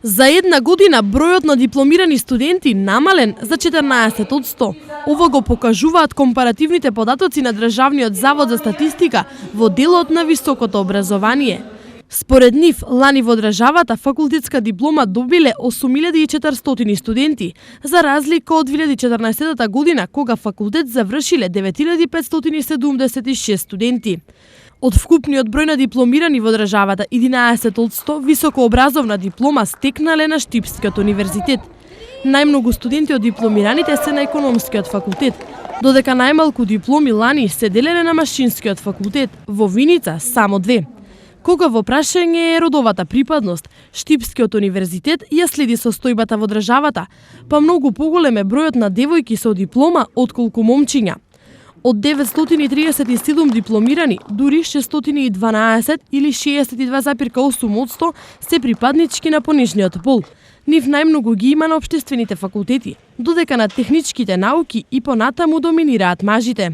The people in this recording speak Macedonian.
За една година бројот на дипломирани студенти намален за 14%. Ова го покажуваат компаративните податоци на Државниот завод за статистика во делот на високото образование. Според нив, лани во државата факултетска диплома добиле 8400 студенти, за разлика од 2014 година, кога факултет завршиле 9576 студенти. Од вкупниот број на дипломирани во државата, 11% високообразовна диплома стекнале на Штипскиот универзитет. Најмногу студенти од дипломираните се на економскиот факултет, додека најмалку дипломи лани се делеле на машинскиот факултет, во Виница само 2. Кога во прашање е родовата припадност, Штипскиот универзитет ја следи состојбата во државата, па многу поголем е бројот на девојки со диплома отколку момчиња. Од 937 дипломирани, дури 612 или 62,8% се припаднички на понижниот пол. Нив најмногу ги има на општествените факултети, додека на техничките науки и понатаму доминираат мажите.